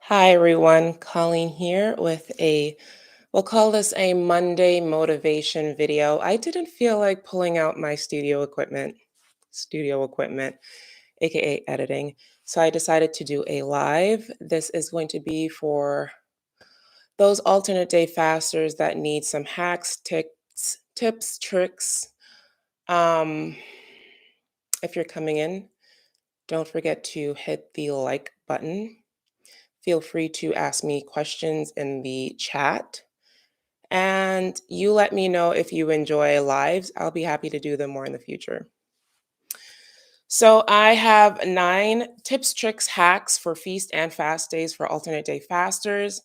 Hi everyone, Colleen here with we'll call this a Monday motivation video. I didn't feel like pulling out my studio equipment, aka editing. So I decided to do a live. This is going to be for those alternate day fasters that need some hacks, tips, tricks. Um, if you're coming in, don't forget to hit the like button. Feel free to ask me questions in the chat. And you let me know if you enjoy lives. I'll be happy to do them more in the future. So I have 9 tips, tricks, hacks for feast and fast days for alternate day fasters.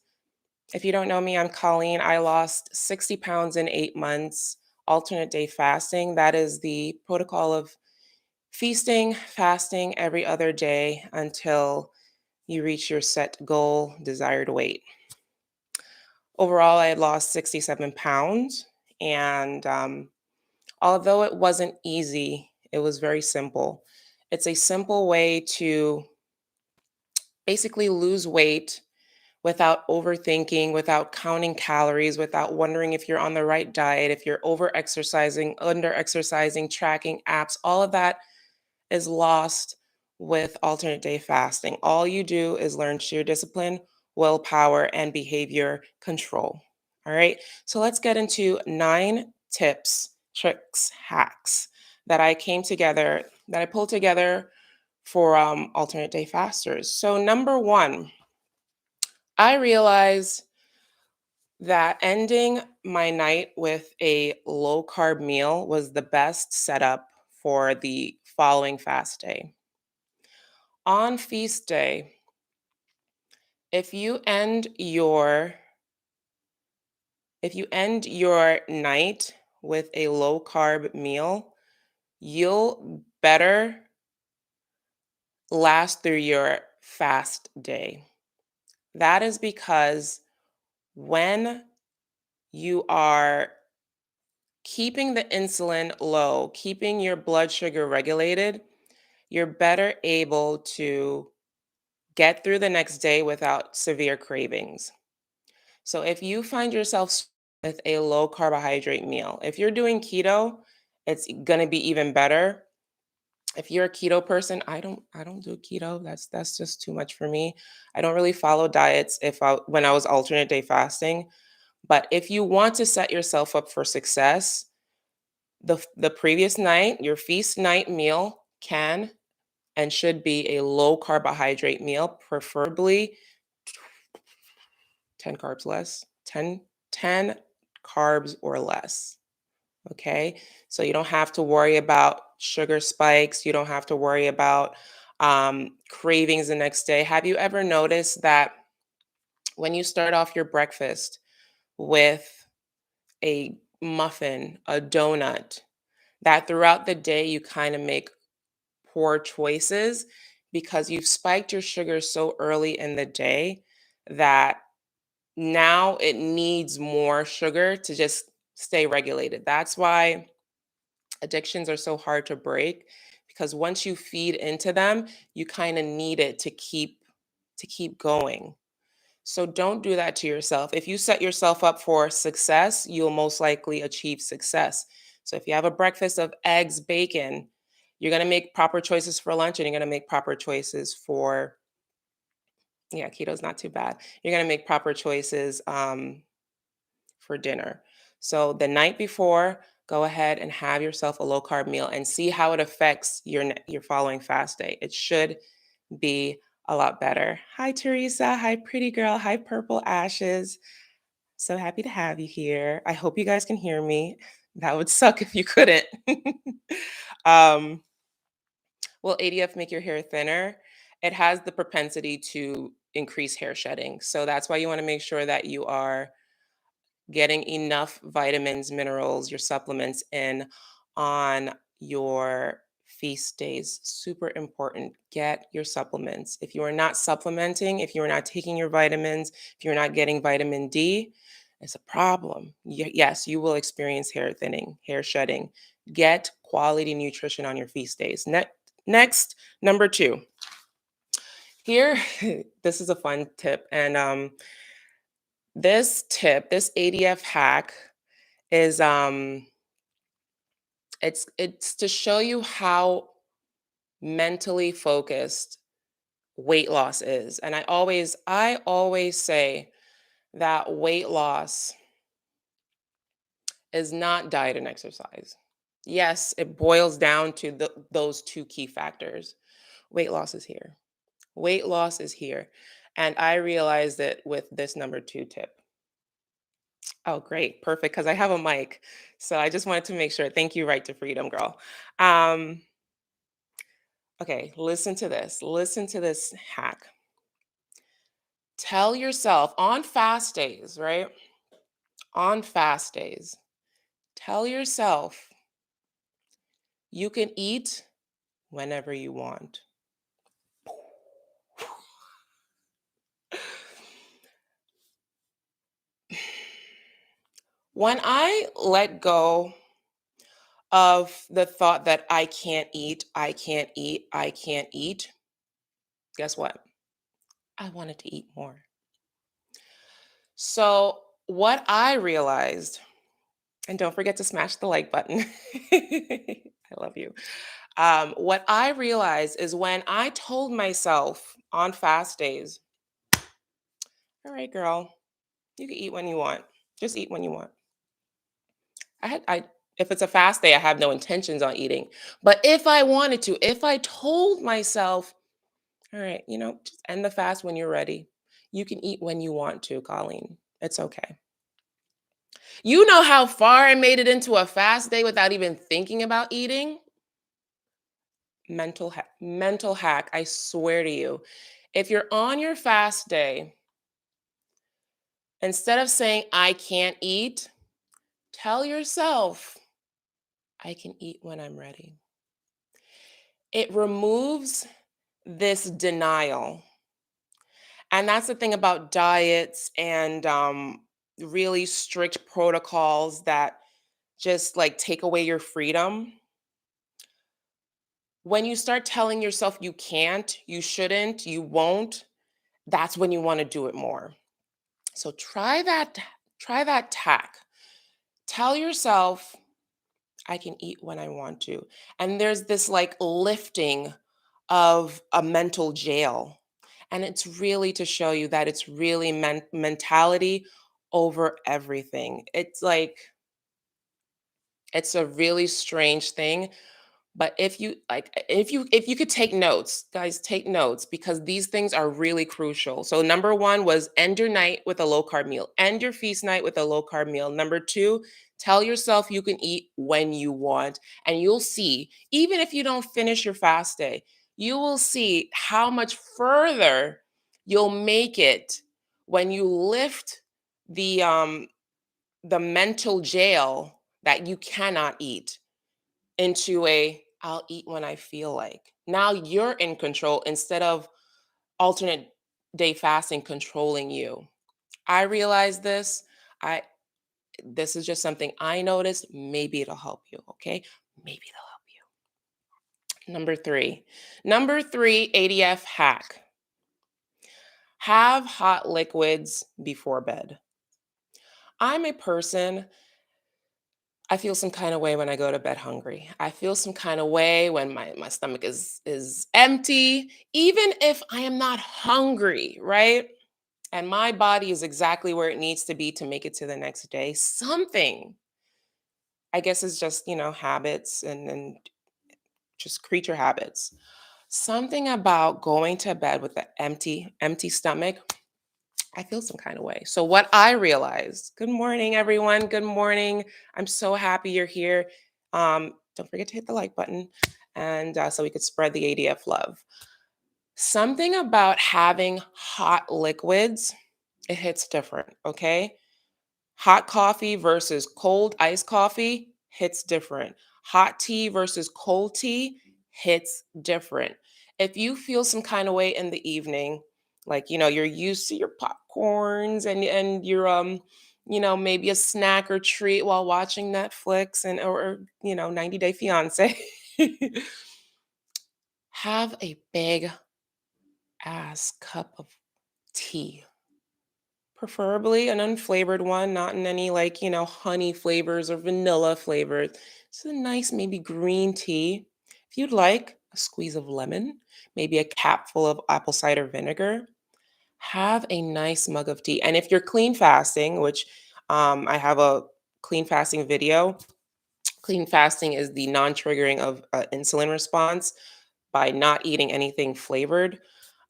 If you don't know me, I'm Colleen. I lost 60 pounds in 8 months, alternate day fasting. That is the protocol of feasting, fasting every other day until you reach your set goal, desired weight. Overall, I had lost 67 pounds. And although it wasn't easy, it was very simple. It's a simple way to basically lose weight without overthinking, without counting calories, without wondering if you're on the right diet, if you're over exercising, under exercising, tracking apps. All of that is lost with alternate day fasting. All you do is learn sheer discipline, willpower, and behavior control. All right. So let's get into 9 tips, tricks, hacks that I pulled together for alternate day fasters. So, number one, I realized that ending my night with a low carb meal was the best setup for the following fast day. On feast day, if you end your if you end your night with a low carb meal, you'll better last through your fast day. That is because when you are keeping the insulin low, keeping your blood sugar regulated, you're better able to get through the next day without severe cravings. So if you find yourself with a low carbohydrate meal, if you're doing keto, it's going to be even better. If you're a keto person, I don't do keto. That's just too much for me. I don't really follow diets when I was alternate day fasting, but if you want to set yourself up for success, the previous night, your feast night meal can and should be a low carbohydrate meal, preferably 10 carbs less, 10 carbs or less. Okay. So you don't have to worry about sugar spikes. You don't have to worry about cravings the next day. Have you ever noticed that when you start off your breakfast with a muffin, a donut, that throughout the day you kind of make poor choices because you've spiked your sugar so early in the day that now it needs more sugar to just stay regulated. That's why addictions are so hard to break because once you feed into them, you kind of need it to keep going. So don't do that to yourself. If you set yourself up for success, you'll most likely achieve success. So if you have a breakfast of eggs, bacon, you're going to make proper choices for lunch and you're going to make proper choices for, yeah, keto's not too bad. You're going to make proper choices for dinner. So the night before, go ahead and have yourself a low carb meal and see how it affects your following fast day. It should be a lot better. Hi, Teresa. Hi, pretty girl. Hi, Purple Ashes. So happy to have you here. I hope you guys can hear me. That would suck if you couldn't. um, will ADF make your hair thinner? It has the propensity to increase hair shedding. So that's why you want to make sure that you are getting enough vitamins, minerals, your supplements in on your feast days. Super important. Get your supplements. If you are not supplementing, if you are not taking your vitamins, if you're not getting vitamin D, it's a problem. Yes, you will experience hair thinning, hair shedding. Get quality nutrition on your feast days. Next, number 2, Here, this is a fun tip. And this tip, this ADF hack is it's to show you how mentally focused weight loss is. And I always say that weight loss is not diet and exercise. Yes, it boils down to those two key factors. Weight loss is here. Weight loss is here. And I realized it with this number two tip. Oh, great. Perfect. Because I have a mic. So I just wanted to make sure. Thank you, Right to Freedom, girl. Um, okay, listen to this. Listen to this hack. Tell yourself on fast days, right? On fast days, tell yourself you can eat whenever you want. When I let go of the thought that I can't eat, I can't eat, I can't eat, guess what? I wanted to eat more. So, what I realized, and don't forget to smash the like button. I love you. What I realized is when I told myself on fast days, all right, girl, you can eat when you want. Just eat when you want. I if it's a fast day, I have no intentions on eating. But if I wanted to, if I told myself, all right, just end the fast when you're ready. You can eat when you want to, Colleen. It's okay. You know how far I made it into a fast day without even thinking about eating? Mental hack, I swear to you. If you're on your fast day, instead of saying I can't eat, tell yourself I can eat when I'm ready. It removes this denial. And that's the thing about diets and really strict protocols that just like take away your freedom. When you start telling yourself you can't, you shouldn't, you won't, that's when you want to do it more. So try that tack. Tell yourself I can eat when I want to. And there's this like lifting of a mental jail. And it's really to show you that it's really mentality over everything. It's like, it's a really strange thing. But if you could take notes, guys, take notes because these things are really crucial. So number 1 was end your night with a low carb meal. End your feast night with a low carb meal. Number 2, tell yourself you can eat when you want. And you'll see, even if you don't finish your fast day, you will see how much further you'll make it when you lift the um the mental jail that you cannot eat into a I'll eat when I feel like. Now you're in control instead of alternate day fasting controlling you. I realize this. I This is just something I noticed. Maybe it'll help you, okay? Maybe it'll help you. Number 3. Number 3 ADF hack. Have hot liquids before bed. I'm a person I feel some kind of way when I go to bed hungry. I feel some kind of way when my stomach is empty, even if I am not hungry, right? And my body is exactly where it needs to be to make it to the next day. Something, I guess, is just, habits and just creature habits. Something about going to bed with an empty stomach, I feel some kind of way. So what I realized, good morning, everyone. Good morning. I'm so happy you're here. Don't forget to hit the like button, and so we could spread the ADF love. Something about having hot liquids, it hits different. Okay, hot coffee versus cold iced coffee hits different. Hot tea versus cold tea hits different. If you feel some kind of way in the evening, like you're used to your popcorns and your maybe a snack or treat while watching Netflix and or 90 Day Fiance, have a big ass cup of tea, preferably an unflavored one, not in any like, honey flavors or vanilla flavors. It's a nice, maybe green tea. If you'd like, a squeeze of lemon, maybe a capful of apple cider vinegar. Have a nice mug of tea. And if you're clean fasting, which I have a clean fasting video. Clean fasting is the non triggering of insulin response by not eating anything flavored.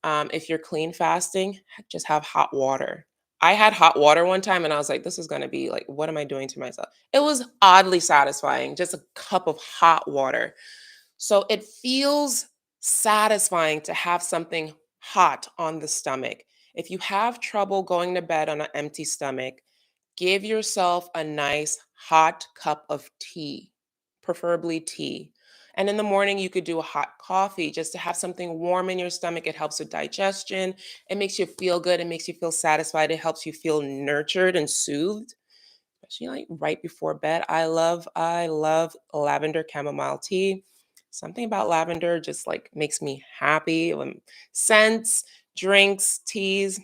If you're clean fasting, just have hot water. I had hot water one time and I was like, this is going to be like, what am I doing to myself? It was oddly satisfying, just a cup of hot water. So it feels satisfying to have something hot on the stomach. If you have trouble going to bed on an empty stomach, give yourself a nice hot cup of tea, preferably tea. And in the morning, you could do a hot coffee just to have something warm in your stomach. It helps with digestion. It makes you feel good. It makes you feel satisfied. It helps you feel nurtured and soothed, especially like right before bed. I love lavender chamomile tea. Something about lavender just like makes me happy. Scents, drinks, teas,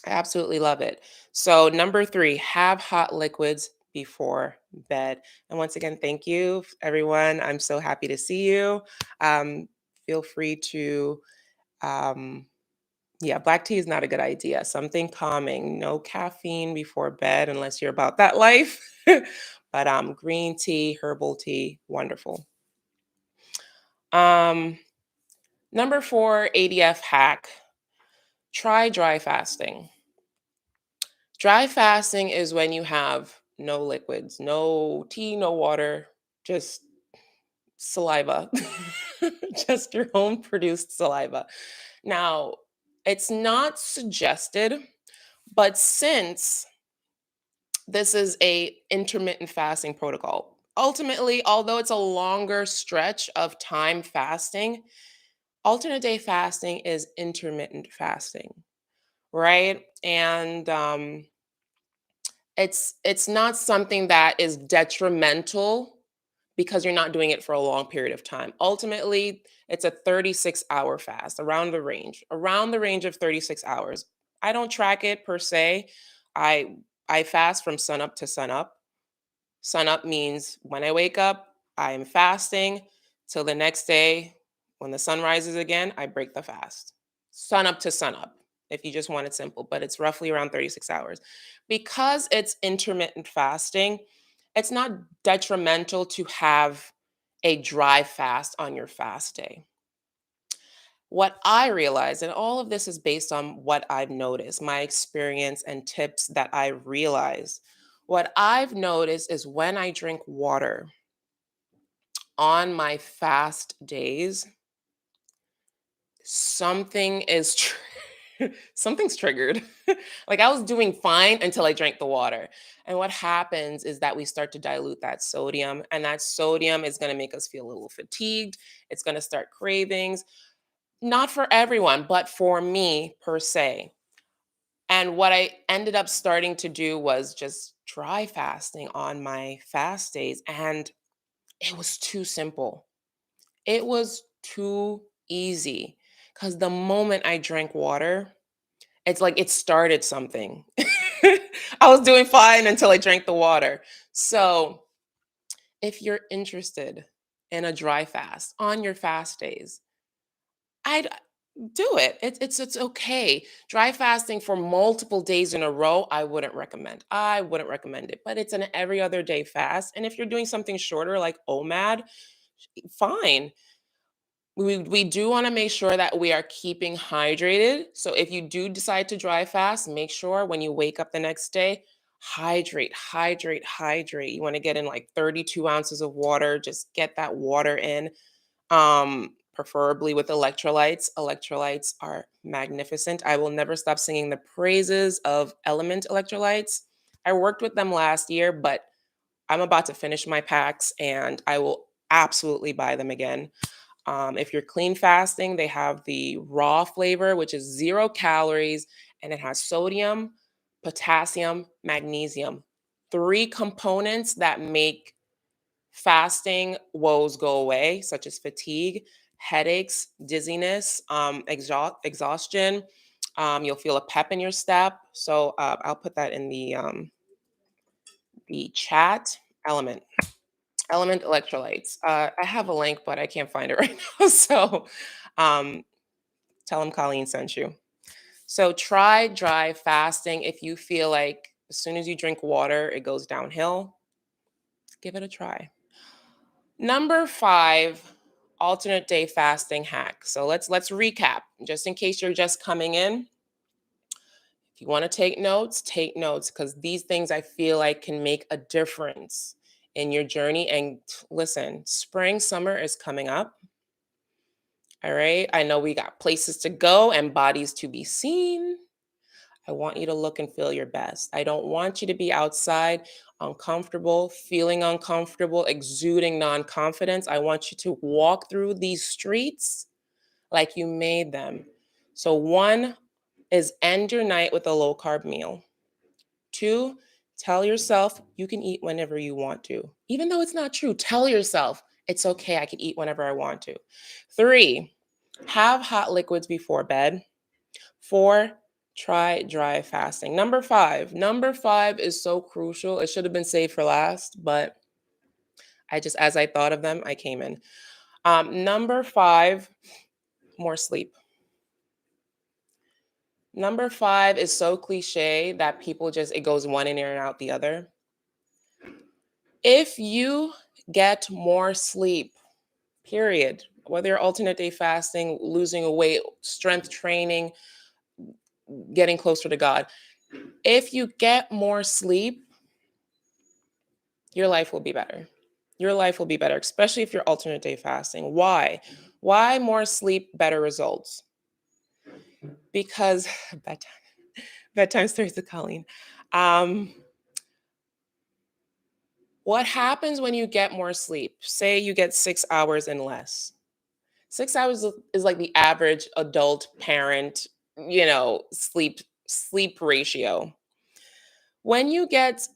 I absolutely love it. So, number three, have hot liquids before bed. And once again, thank you, everyone. I'm so happy to see you. Um, Feel free to, um, yeah, black tea is not a good idea. Something calming, no caffeine before bed unless you're about that life. But green tea, herbal tea, wonderful. Um, Number four, ADF hack, try dry fasting. Dry fasting is when you have no liquids, no tea, no water, just saliva, just your own produced saliva. Now, it's not suggested, but since this is a intermittent fasting protocol, ultimately, although it's a longer stretch of time fasting, alternate day fasting is intermittent fasting, right? And it's not something that is detrimental because you're not doing it for a long period of time. Ultimately, it's a 36-hour fast around the range of 36 hours. I don't track it per se. I fast from sunup to sunup. Sunup means when I wake up, I am fasting till the next day. When the sun rises again, I break the fast. Sunup to sunup, if you just want it simple, but it's roughly around 36 hours. Because it's intermittent fasting, it's not detrimental to have a dry fast on your fast day. What I realize, and all of this is based on what I've noticed, my experience and tips that I realize. What I've noticed is when I drink water on my fast days, something is something's triggered. Like I was doing fine until I drank the water. And what happens is that we start to dilute that sodium, and that sodium is going to make us feel a little fatigued. It's going to start cravings. Not for everyone, but for me per se. And what I ended up starting to do was just dry fasting on my fast days. And it was too simple. It was too easy. Because the moment I drank water, it's like it started something. I was doing fine until I drank the water. So if you're interested in a dry fast on your fast days, I'd do it. It's okay. Dry fasting for multiple days in a row, I wouldn't recommend. I wouldn't recommend it. But it's an every other day fast. And if you're doing something shorter like OMAD, fine. We do want to make sure that we are keeping hydrated. So if you do decide to dry fast, make sure when you wake up the next day, hydrate, hydrate, hydrate. You want to get in like 32 ounces of water. Just get that water in, preferably with electrolytes. Electrolytes are magnificent. I will never stop singing the praises of Element electrolytes. I worked with them last year, but I'm about to finish my packs and I will absolutely buy them again. If you're clean fasting, they have the raw flavor, which is 0 calories, and it has sodium, potassium, magnesium. Three components that make fasting woes go away, such as fatigue, headaches, dizziness, exhaustion. You'll feel a pep in your step. So I'll put that in the chat. Element, element electrolytes. I have a link, but I can't find it right now. So um, tell them Colleen sent you. So try dry fasting if you feel like as soon as you drink water, it goes downhill. Give it a try. Number 5, alternate day fasting hack. So let's recap just in case you're just coming in. If you want to take notes because these things I feel like can make a difference in your journey. And listen, spring, summer is coming up. All right. I know we got places to go and bodies to be seen. I want you to look and feel your best. I don't want you to be outside uncomfortable, feeling uncomfortable, exuding non confidence. I want you to walk through these streets like you made them. So, 1 is end your night with a low carb meal. 2, tell yourself you can eat whenever you want to. Even though it's not true, tell yourself it's okay. I can eat whenever I want to. 3, have hot liquids before bed. 4, try dry fasting. Number 5. Number 5 is so crucial. It should have been saved for last, but as I thought of them, I came in. Number 5, more sleep. Number 5 is so cliche that people it goes one in ear and out the other. If you get more sleep, period, whether you're alternate day fasting, losing weight, strength training, getting closer to God, if you get more sleep, your life will be better. Your life will be better, especially if you're alternate day fasting. Why? Why more sleep, better results? Because bedtime stories with Colleen. Um, what happens when you get more sleep? Say you get 6 hours and less. 6 hours is like the average adult parent, sleep ratio. When you get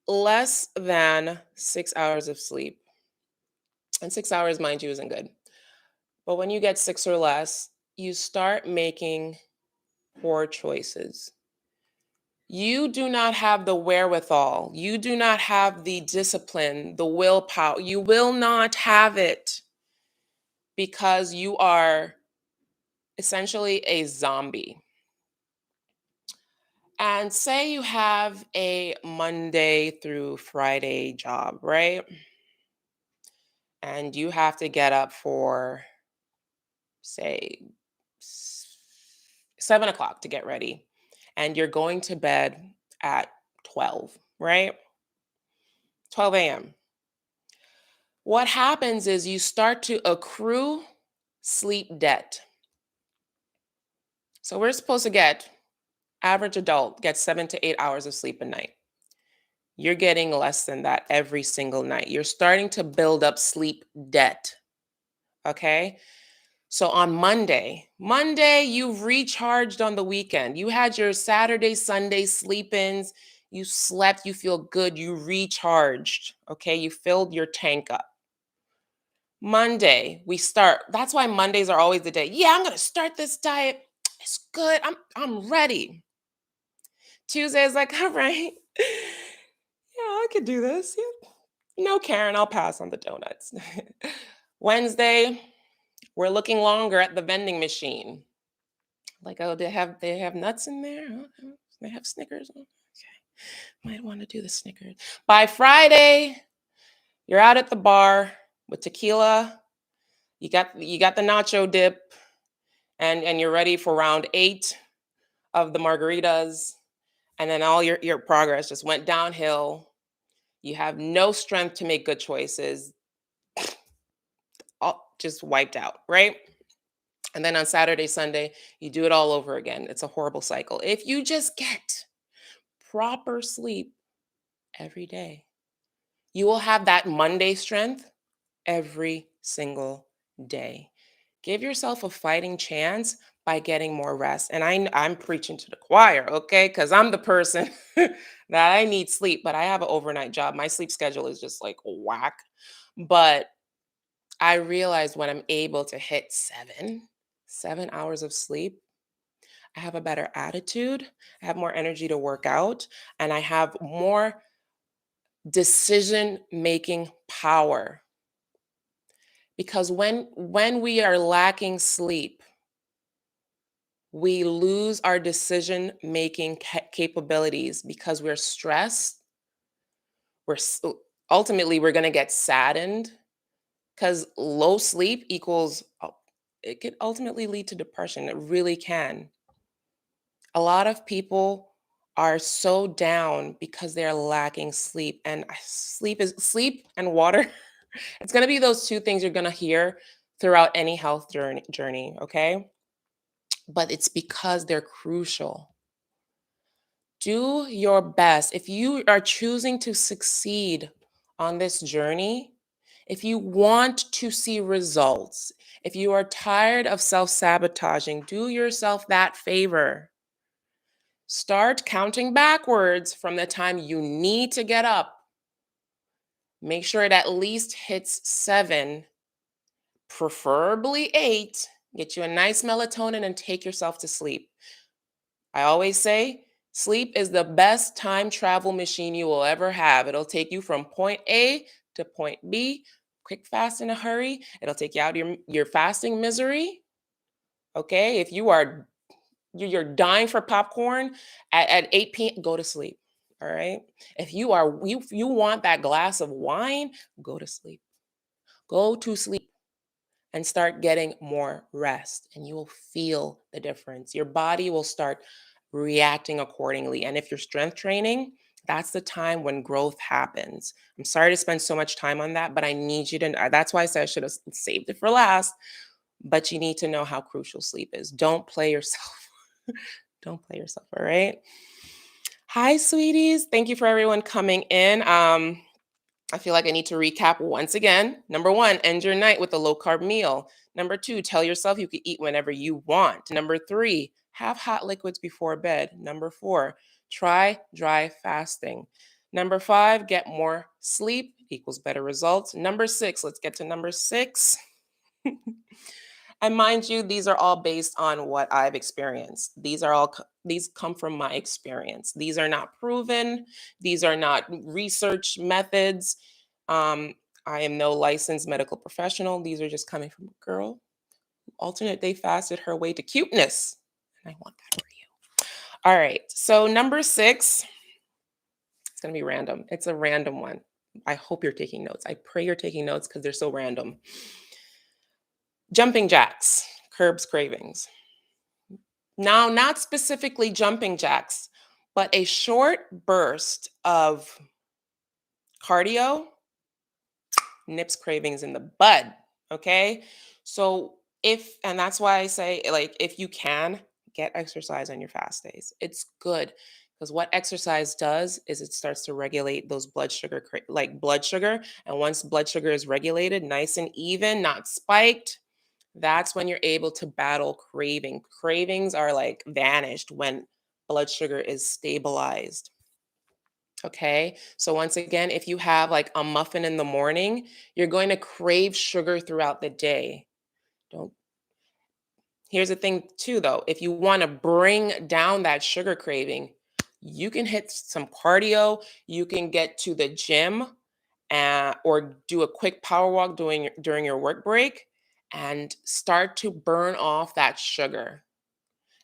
less than 6 hours of sleep, and 6 hours, mind you, isn't good. But when you get 6 or less, you start making poor choices. You do not have the wherewithal. You do not have the discipline, the willpower. You will not have it because you are essentially a zombie. And say you have a Monday through Friday job, right? And you have to get up for, say, 7 o'clock to get ready. And you're going to bed at 12, right? 12 a.m. What happens is you start to accrue sleep debt. So we're supposed to average adult gets 7 to 8 hours of sleep a night. You're getting less than that every single night. You're starting to build up sleep debt. Okay. So on Monday, you've recharged on the weekend. You had your Saturday, Sunday sleep ins. You slept, you feel good, you recharged. Okay. You filled your tank up. Monday, we start. That's why Mondays are always the day. Yeah, I'm gonna start this diet. It's good. I'm ready. Tuesday is like, all right. Yeah, I could do this. Yeah. No, Karen, I'll pass on the donuts. Wednesday, we're looking longer at the vending machine. Like, oh, they have nuts in there. Okay. They have Snickers. Okay, might want to do the Snickers. By Friday, you're out at the bar with tequila. You got the nacho dip, and you're ready for round 8 of the margaritas, and then all your progress just went downhill. You have no strength to make good choices. All just wiped out, right? And then on Saturday, Sunday, you do it all over again. It's a horrible cycle. If you just get proper sleep every day, you will have that Monday strength every single day. Give yourself a fighting chance by getting more rest. And I'm preaching to the choir, okay? Because I'm the person that I need sleep, but I have an overnight job. My sleep schedule is just like whack. But I realize when I'm able to hit 7 hours of sleep, I have a better attitude, I have more energy to work out, and I have more decision-making power. Because when we are lacking sleep, we lose our decision-making capabilities because we're stressed. Ultimately, we're gonna get saddened because low sleep equals, it could ultimately lead to depression. It really can. A lot of people are so down because they're lacking sleep, and sleep and water. It's going to be those two things you're going to hear throughout any health journey, okay? But it's because they're crucial. Do your best. If you are choosing to succeed on this journey, if you want to see results, if you are tired of self-sabotaging, do yourself that favor. Start counting backwards from the time you need to get up. Make sure it at least hits 7, preferably 8. Get you a nice melatonin and take yourself to sleep. I always say sleep is the best time travel machine you will ever have. It'll take you from point A to point B, quick, fast, in a hurry. It'll take you out of your fasting misery. Okay. If you're dying for popcorn at 8 p.m., go to sleep. All right. If you want that glass of wine, go to sleep. Go to sleep and start getting more rest, and you will feel the difference. Your body will start reacting accordingly. And if you're strength training, that's the time when growth happens. I'm sorry to spend so much time on that, but I need you to know. That's why I said I should have saved it for last. But you need to know how crucial sleep is. Don't play yourself. Don't play yourself. All right. Hi, sweeties. Thank you for everyone coming in. I feel like I need to recap once again. Number one, end your night with a low carb meal. Number two, tell yourself you can eat whenever you want. Number three, have hot liquids before bed. Number four, try dry fasting. Number five, get more sleep equals better results. Number six, let's get to number six. And mind you, these are all based on what I've experienced. These come from my experience. These are not proven. These are not research methods. Um, I am no licensed medical professional. These are just coming from a girl who alternate day fasted her way to cuteness. And I want that for you. All right. So number six, it's gonna be random. It's a random one. I hope you're taking notes. I pray you're taking notes because they're so random. Jumping jacks, curbs cravings. Now, not specifically jumping jacks, but a short burst of cardio nips cravings in the bud. Okay. So, and that's why I say, like, if you can get exercise on your fast days, it's good because what exercise does is it starts to regulate those blood sugar, like blood sugar. And once blood sugar is regulated, nice and even, not spiked, that's when you're able to battle craving. Cravings are like vanished when blood sugar is stabilized. Okay. So, once again, if you have like a muffin in the morning, you're going to crave sugar throughout the day. Don't. Here's the thing, too, though. If you want to bring down that sugar craving, you can hit some cardio. You can get to the gym or do a quick power walk during your work break and start to burn off that sugar,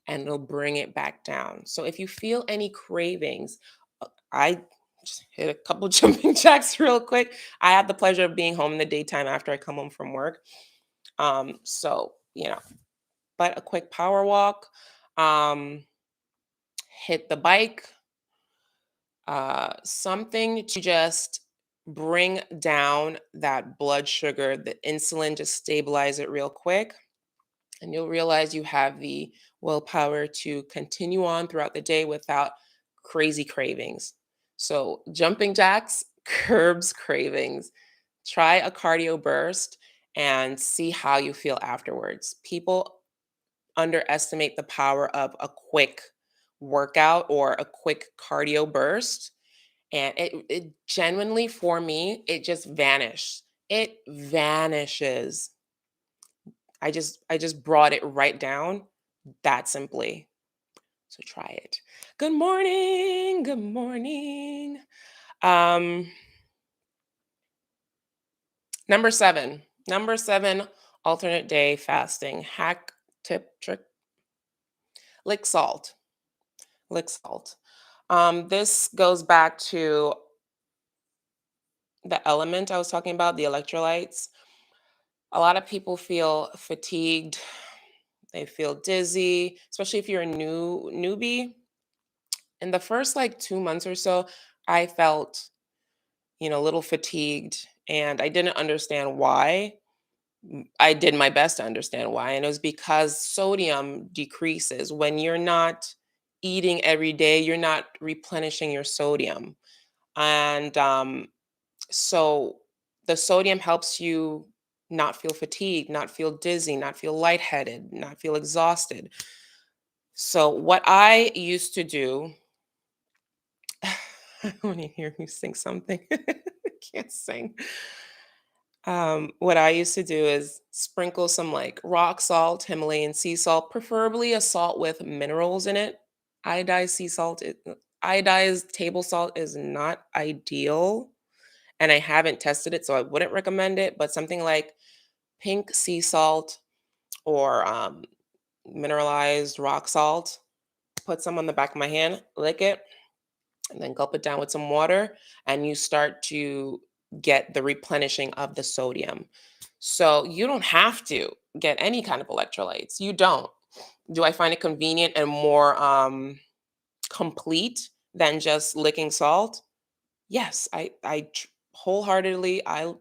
and it'll bring it back down. So if you feel any cravings, I just hit a couple jumping jacks real quick. I have the pleasure of being home in the daytime after I come home from work. So, but a quick power walk, um, hit the bike, something to just bring down that blood sugar, the insulin, just stabilize it real quick. And you'll realize you have the willpower to continue on throughout the day without crazy cravings. So, jumping jacks curbs cravings. Try a cardio burst and see how you feel afterwards. People underestimate the power of a quick workout or a quick cardio burst, and it genuinely, for me, it just vanished. It vanishes. I just brought it right down that simply. So try it. Good morning. Good morning. Um Number 7. Number 7, alternate day fasting. Hack, tip, trick, lick salt. Lick salt. This goes back to the element I was talking about, the electrolytes. A lot of people feel fatigued, they feel dizzy, especially if you're a newbie. In the first like 2 months or so, I felt, a little fatigued and I didn't understand why. I did my best to understand why, and it was because sodium decreases when you're not eating every day, you're not replenishing your sodium. And so the sodium helps you not feel fatigued, not feel dizzy, not feel lightheaded, not feel exhausted. So what I used to do, I want to hear you sing something. I can't sing. What I used to do is sprinkle some like rock salt, Himalayan sea salt, preferably a salt with minerals in it. Iodized sea salt, iodized table salt is not ideal, and I haven't tested it, so I wouldn't recommend it. But something like pink sea salt or mineralized rock salt, put some on the back of my hand, lick it, and then gulp it down with some water, and you start to get the replenishing of the sodium. So you don't have to get any kind of electrolytes. You don't. Do I find it convenient and more complete than just licking salt? Yes, wholeheartedly. I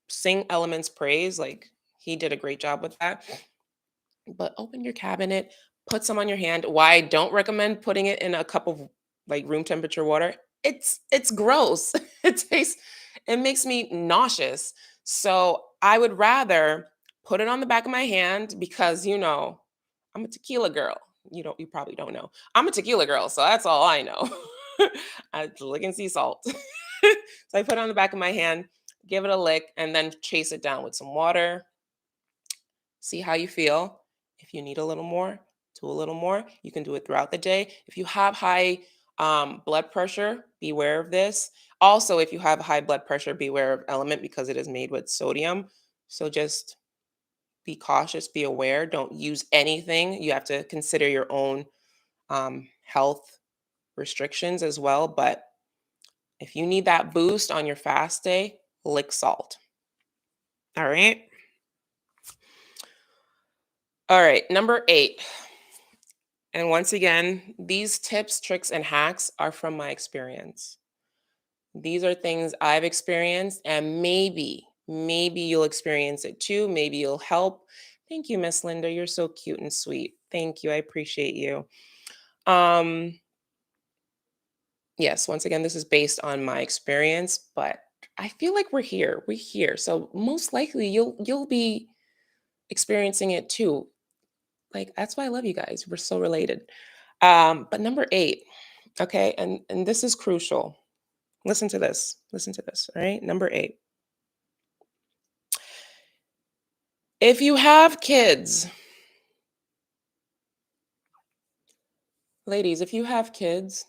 sing Element's praise. Like he did a great job with that. But open your cabinet, put some on your hand. Why I don't recommend putting it in a cup of like room temperature water? It's gross. It makes me nauseous. So I would rather put it on the back of my hand because I'm a tequila girl. You probably don't know. I'm a tequila girl, so that's all I know. I lick and sea salt. So I put it on the back of my hand, give it a lick, and then chase it down with some water. See how you feel. If you need a little more, do a little more. You can do it throughout the day. If you have high blood pressure, beware of this. Also, if you have high blood pressure, beware of element because it is made with sodium. So just be cautious, be aware. Don't use anything. You have to consider your own health restrictions as well. But if you need that boost on your fast day, lick salt. All right. All right. Number 8. And once again, these tips, tricks, and hacks are from my experience. These are things I've experienced, and maybe you'll experience it too. Maybe you'll help. Thank you, Miss Linda. You're so cute and sweet. Thank you. I appreciate you. Um, yes, once again, this is based on my experience, but I feel like we're here. We're here. So most likely you'll be experiencing it too. Like that's why I love you guys. We're so related. But number 8, okay, and this is crucial. Listen to this. Listen to this. All right. Number 8. If you have kids, ladies, if you have kids,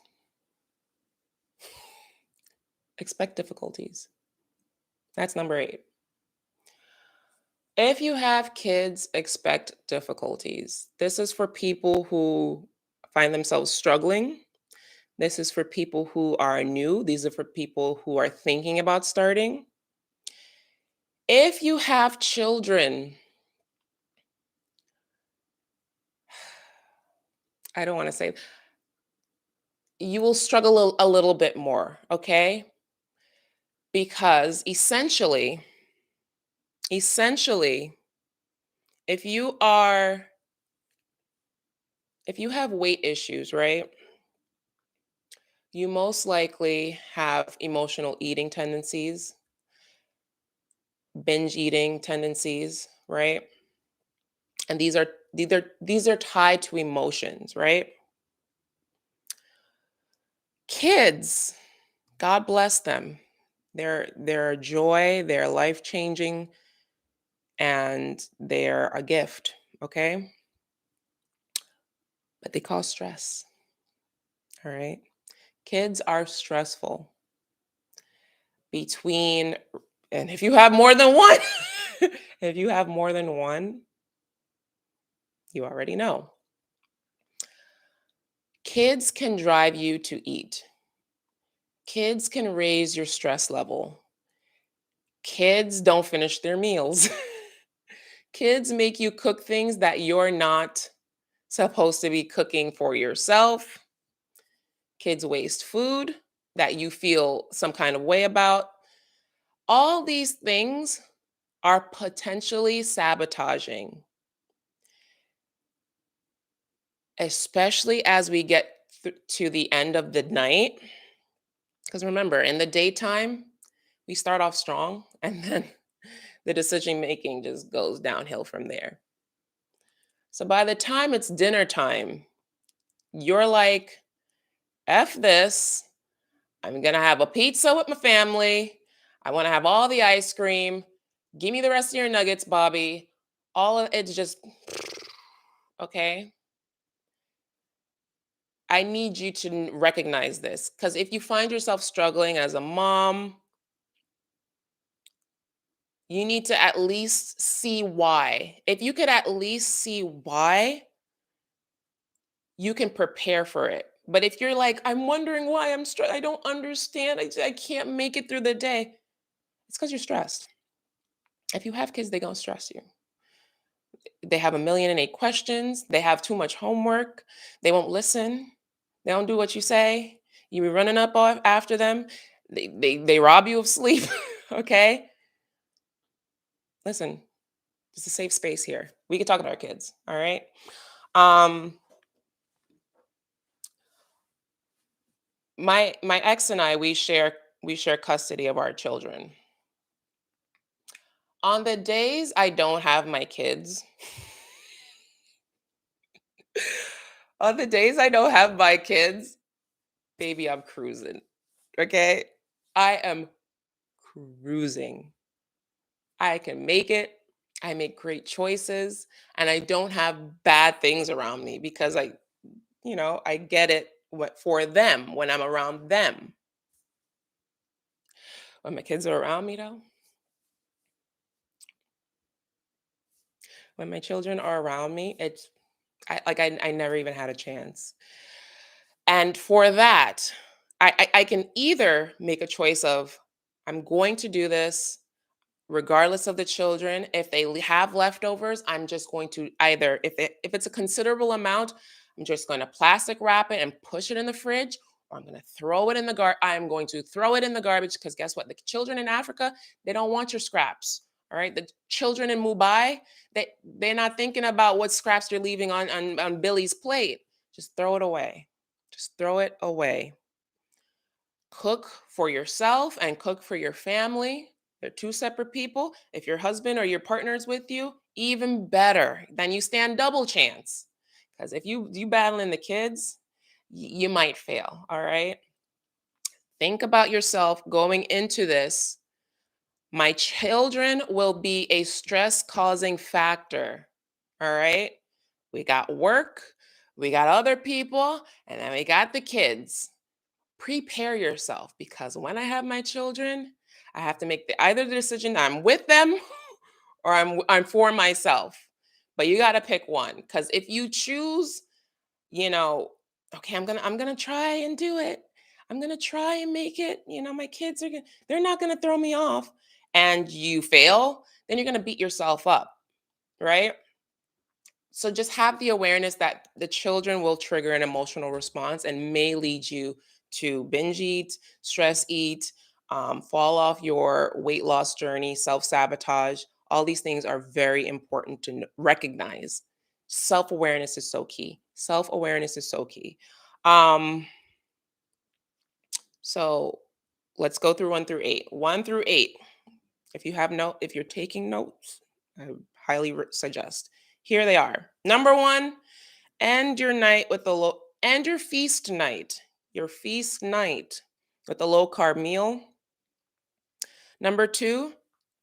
expect difficulties. That's number 8. If you have kids, expect difficulties. This is for people who find themselves struggling. This is for people who are new. These are for people who are thinking about starting. If you have children, I don't want to say you will struggle a little bit more, okay? Because essentially, if you are if you have weight issues, right? You most likely have emotional eating tendencies, binge eating tendencies, right? And these are tied to emotions, right? Kids, God bless them. They're a joy, they're life-changing, and they're a gift, okay? But they cause stress, all right? Kids are stressful between and if you have more than one, if you have more than one, you already know. Kids can drive you to eat. Kids can raise your stress level. Kids don't finish their meals. Kids make you cook things that you're not supposed to be cooking for yourself. Kids waste food that you feel some kind of way about. All these things are potentially sabotaging, especially as we get to the end of the night. Because remember, in the daytime, we start off strong and then the decision making just goes downhill from there. So by the time it's dinner time, you're like, F this. I'm going to have a pizza with my family. I want to have all the ice cream. Give me the rest of your nuggets, Bobby. All of it's just, okay. I need you to recognize this because if you find yourself struggling as a mom, you need to at least see why. If you could at least see why, you can prepare for it. But if you're like, I'm wondering why I don't understand. I can't make it through the day. It's because you're stressed. If you have kids, they're going to stress you. They have a million and eight questions. They have too much homework. They won't listen. They don't do what you say. You be running up after them. They rob you of sleep. Okay? Listen, it's a safe space here. We can talk about our kids. All right. Um, my ex and I, we share custody of our children. On the days I don't have my kids, on the days I don't have my kids, baby, I'm cruising. Okay? I am cruising. I can make it. I make great choices and I don't have bad things around me because I get it what for them when I'm around them. When my kids are around me though, when my children are around me, I never even had a chance. And for that, I can either make a choice of I'm going to do this regardless of the children. If they have leftovers, I'm just going to either if it's a considerable amount, I'm just going to plastic wrap it and push it in the fridge, or I'm going to throw it in the I'm going to throw it in the garbage because guess what? The children in Africa, they don't want your scraps. All right, the children in Mumbai, they're not thinking about what scraps you're leaving on Billy's plate. Just throw it away. Just throw it away. Cook for yourself and cook for your family. They're two separate people. If your husband or your partner's with you, even better. Then you stand double chance. Because if you battling the kids, you might fail. All right. Think about yourself going into this. My children will be a stress causing factor. All right. We got work, we got other people, and then we got the kids. Prepare yourself because when I have my children, I have to make either the decision I'm with them or I'm for myself. But you got to pick one because if you choose, you know, okay, I'm gonna try and do it. I'm gonna try and make it. My kids they're not gonna throw me off, and you fail, then you're gonna beat yourself up, right? So just have the awareness that the children will trigger an emotional response and may lead you to binge eat, stress eat, fall off your weight loss journey, self sabotage. All these things are very important to recognize. Self awareness is so key. Self awareness is so key. Um, so let's go through 1 through 8. 1 through 8. If you're taking notes, I highly suggest. Here they are. Number 1, end your night with end your feast night. Your feast night with a low carb meal. Number two,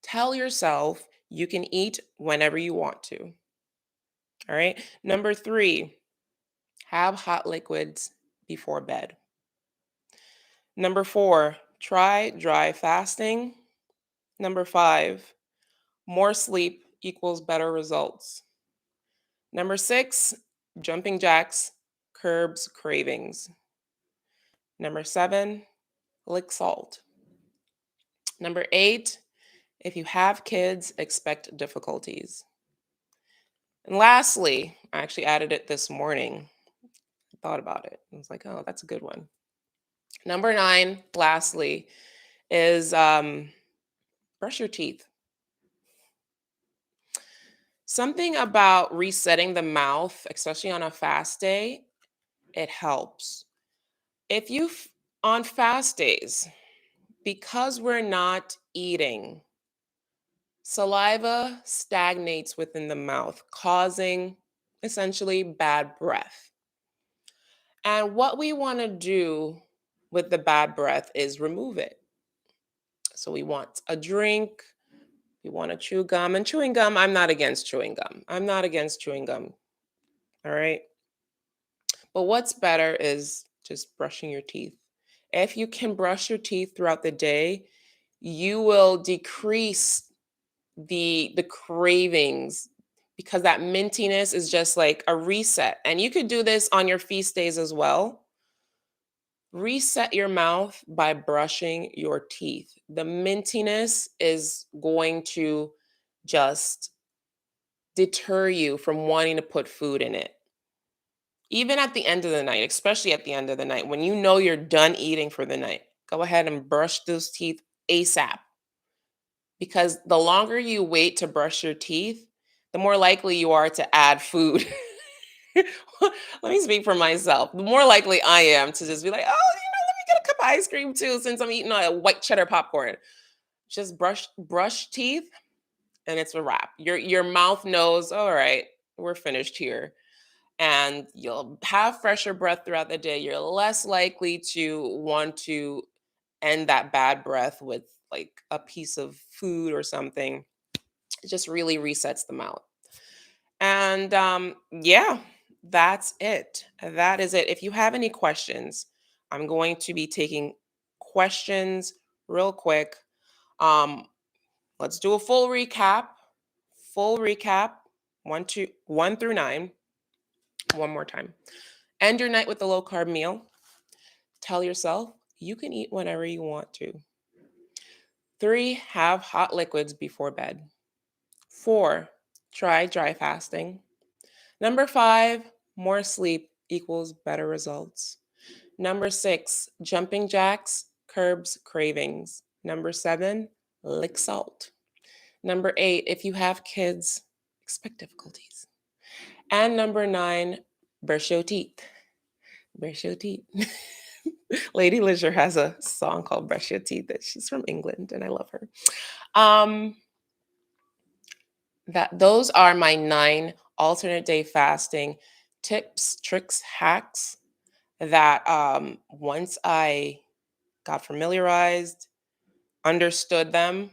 tell yourself you can eat whenever you want to. All right. Number three, have hot liquids before bed. Number four, try dry fasting. Number five, more sleep equals better results. Number six, jumping jacks curbs cravings. Number seven, lick salt. Number eight, if you have kids, expect difficulties. And lastly, I actually added it this morning. I thought about it. I was like, oh, that's a good one. Number nine, lastly, is brush your teeth. Something about resetting the mouth, especially on a fast day, it helps. If you, on fast days, because we're not eating, saliva stagnates within the mouth, causing essentially bad breath. And what we want to do with the bad breath is remove it. So we want a drink, we want to chew gum. And chewing gum, I'm not against chewing gum. I'm not against chewing gum. All right. But what's better is just brushing your teeth. If you can brush your teeth throughout the day, you will decrease the cravings because that mintiness is just like a reset. And you could do this on your feast days as well. Reset your mouth by brushing your teeth. The mintiness is going to just deter you from wanting to put food in it. Even at the end of the night, especially at the end of the night, when you know you're done eating for the night, go ahead and brush those teeth ASAP. Because the longer you wait to brush your teeth, the more likely you are to add food. Let me speak for myself. The more likely I am to just be like, oh, let me get a cup of ice cream too, since I'm eating a white cheddar popcorn. Just brush teeth, and it's a wrap. Your mouth knows, all right, we're finished here. And you'll have fresher breath throughout the day. You're less likely to want to end that bad breath with like a piece of food or something. It just really resets the mouth. And yeah, that's it. That is it. If you have any questions, I'm going to be taking questions real quick. Um, let's do a full recap. Full recap. One through nine. One more time. End your night with a low carb meal. Tell yourself you can eat whenever you want to. 3, have hot liquids before bed. 4, try dry fasting. Number 5, more sleep equals better results. Number 6, jumping jacks curbs cravings. Number 7, lick salt. Number 8, if you have kids, expect difficulties. And number 9, brush your teeth. Brush your teeth. Lady Leisure has a song called Brush Your Teeth that she's from England and I love her. Um, those are my 9 alternate day fasting tips, tricks, hacks that once I got familiarized, understood them,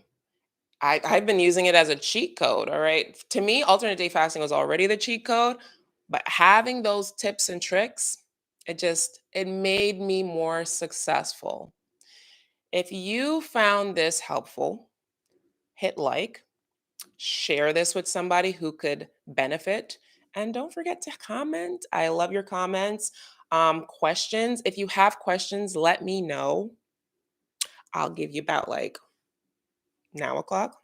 I've been using it as a cheat code. All right. To me, alternate day fasting was already the cheat code, but having those tips and tricks, it made me more successful. If you found this helpful, hit like, share this with somebody who could benefit, and don't forget to comment. I love your comments. Questions. If you have questions, let me know. I'll give you about like now o'clock.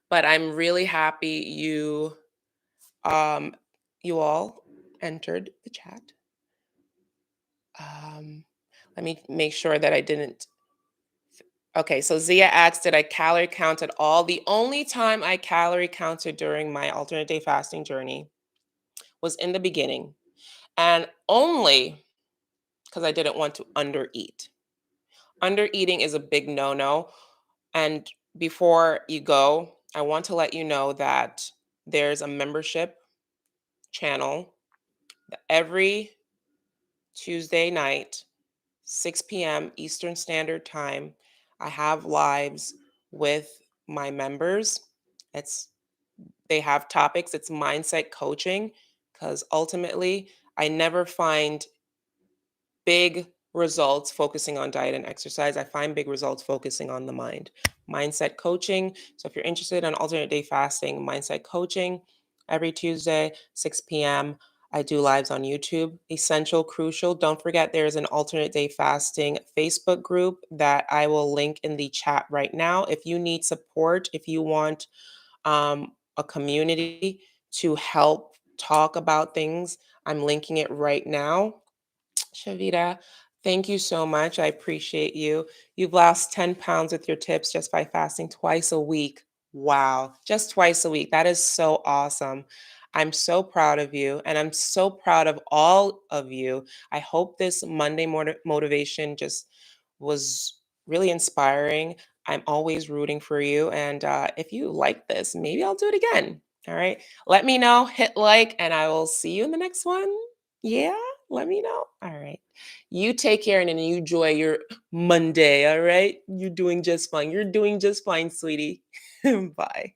But I'm really happy um you all entered the chat. Um, let me make sure that I didn't. Okay, so Zia asked, did I calorie count at all? The only time I calorie counted during my alternate day fasting journey was in the beginning, and only because I didn't want to undereat. Undereating is a big no-no. And before you go, I want to let you know that there's a membership channel every Tuesday night, 6 p.m. Eastern Standard Time. I have lives with my members. It's they have topics, it's mindset coaching, because ultimately I never find big results focusing on diet and exercise. I find big results focusing on the mind. Mindset coaching. So if you're interested in alternate day fasting, mindset coaching every Tuesday, 6 p.m. I do lives on YouTube. Essential, crucial. Don't forget there is an alternate day fasting Facebook group that I will link in the chat right now. If you need support, if you want a community to help talk about things, I'm linking it right now. Shavita, thank you so much. I appreciate you. You've lost 10 pounds with your tips just by fasting twice a week. Wow, just twice a week. That is so awesome. I'm so proud of you, and I'm so proud of all of you. I hope this Monday motivation just was really inspiring. I'm always rooting for you. And if you like this, maybe I'll do it again. All right. Let me know, hit like, and I will see you in the next one. Yeah. Let me know. All right. You take care and then you enjoy your Monday. All right. You're doing just fine. You're doing just fine, sweetie. Bye.